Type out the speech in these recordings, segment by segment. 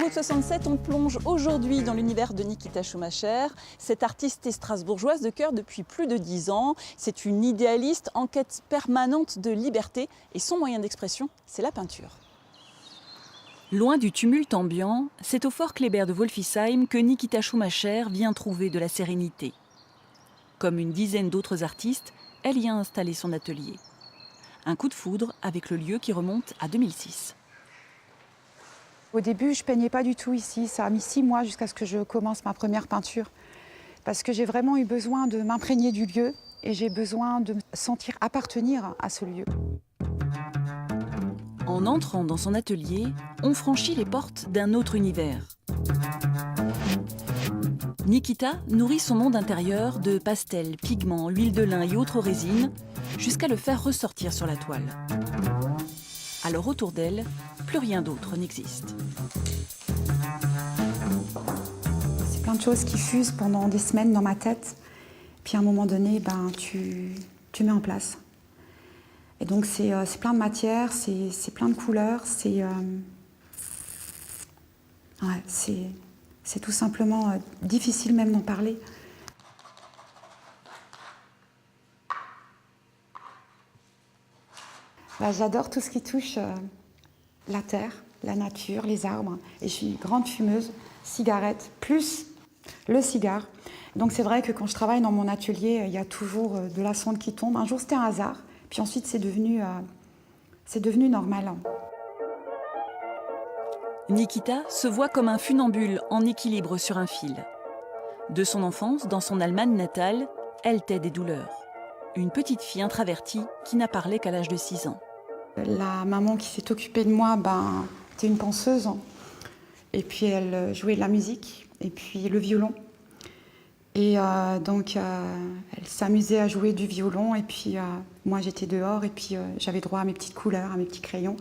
Route 67, on plonge aujourd'hui dans l'univers de Nikita Schumacher. Cette artiste est strasbourgeoise de cœur depuis plus de 10 ans. C'est une idéaliste en quête permanente de liberté et son moyen d'expression, c'est la peinture. Loin du tumulte ambiant, c'est au fort Kléber de Wolfisheim que Nikita Schumacher vient trouver de la sérénité. Comme une dizaine d'autres artistes, elle y a installé son atelier. Un coup de foudre avec le lieu qui remonte à 2006. Au début, je ne peignais pas du tout ici. Ça a mis 6 mois jusqu'à ce que je commence ma première peinture. Parce que j'ai vraiment eu besoin de m'imprégner du lieu et j'ai besoin de me sentir appartenir à ce lieu. En entrant dans son atelier, on franchit les portes d'un autre univers. Nikita nourrit son monde intérieur de pastels, pigments, huile de lin et autres résines, jusqu'à le faire ressortir sur la toile. Alors autour d'elle, plus rien d'autre n'existe. C'est plein de choses qui fusent pendant des semaines dans ma tête. Puis à un moment donné, tu mets en place. Et donc c'est plein de matières, c'est plein de couleurs, c'est tout simplement difficile même d'en parler. J'adore tout ce qui touche la terre, la nature, les arbres. Et je suis une grande fumeuse, cigarette, plus le cigare. Donc c'est vrai que quand je travaille dans mon atelier, il y a toujours de la cendre qui tombe. Un jour c'était un hasard, puis ensuite c'est devenu normal. Nikita se voit comme un funambule en équilibre sur un fil. De son enfance, dans son Allemagne natale, elle tait des douleurs. Une petite fille introvertie qui n'a parlé qu'à l'âge de 6 ans. La maman qui s'est occupée de moi, c'était une penseuse. Et puis elle jouait de la musique, et puis le violon. Et donc elle s'amusait à jouer du violon, et puis moi j'étais dehors, et puis j'avais droit à mes petites couleurs, à mes petits crayons.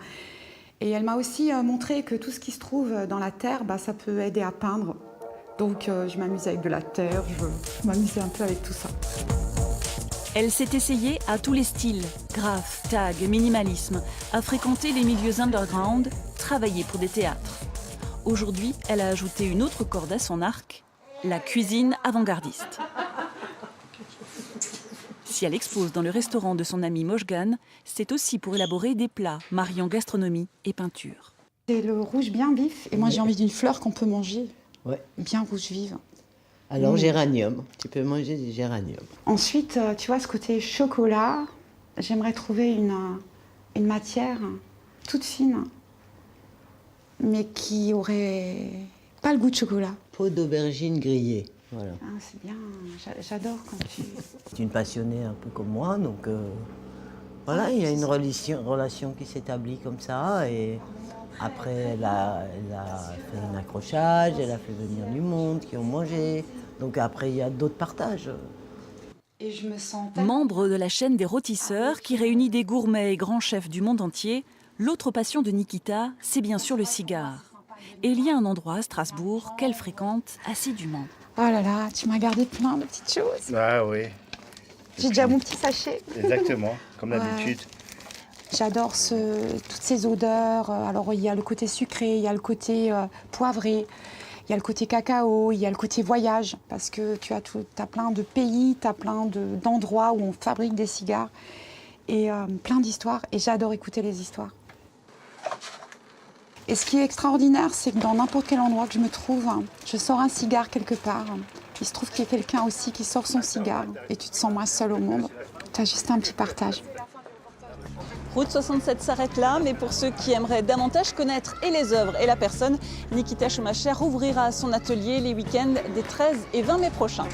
Et elle m'a aussi montré que tout ce qui se trouve dans la terre, ça peut aider à peindre. Donc je m'amusais avec de la terre, je m'amusais un peu avec tout ça. Elle s'est essayée à tous les styles, graphes, tags, minimalisme, a fréquenté les milieux underground, travaillé pour des théâtres. Aujourd'hui, elle a ajouté une autre corde à son arc, la cuisine avant-gardiste. Si elle expose dans le restaurant de son ami Mojgan, c'est aussi pour élaborer des plats mariant gastronomie et peinture. C'est le rouge bien vif, et moi j'ai envie d'une fleur qu'on peut manger, bien rouge vive. Alors géranium, tu peux manger du géranium. Ensuite, tu vois, ce côté chocolat, j'aimerais trouver une matière toute fine, mais qui aurait pas le goût de chocolat. Peau d'aubergine grillée, voilà. Ah, c'est bien, j'adore quand tu... C'est une passionnée un peu comme moi, donc voilà, il y a une relation qui s'établit comme ça, et après elle a fait un accrochage, elle a fait venir du monde qui ont mangé, donc après il y a d'autres partages. Et je me sens... Membre de la chaîne des rôtisseurs qui réunit des gourmets et grands chefs du monde entier, l'autre passion de Nikita, c'est bien sûr le cigare. Et il y a un endroit à Strasbourg qu'elle fréquente assidûment. Oh là là, tu m'as gardé plein de petites choses. Ah oui. J'ai déjà mon petit sachet. Exactement, comme d'habitude. J'adore toutes ces odeurs. Alors il y a le côté sucré, il y a le côté poivré, il y a le côté cacao, il y a le côté voyage. Parce que tu as plein de pays, tu as plein d'endroits où on fabrique des cigares. Et plein d'histoires. Et j'adore écouter les histoires. Et ce qui est extraordinaire, c'est que dans n'importe quel endroit que je me trouve, je sors un cigare quelque part. Il se trouve qu'il y a quelqu'un aussi qui sort son cigare et tu te sens moins seul au monde. Tu as juste un petit partage. Route 67 s'arrête là, mais pour ceux qui aimeraient davantage connaître et les œuvres et la personne, Nikita Schumacher ouvrira son atelier les week-ends des 13 et 20 mai prochains.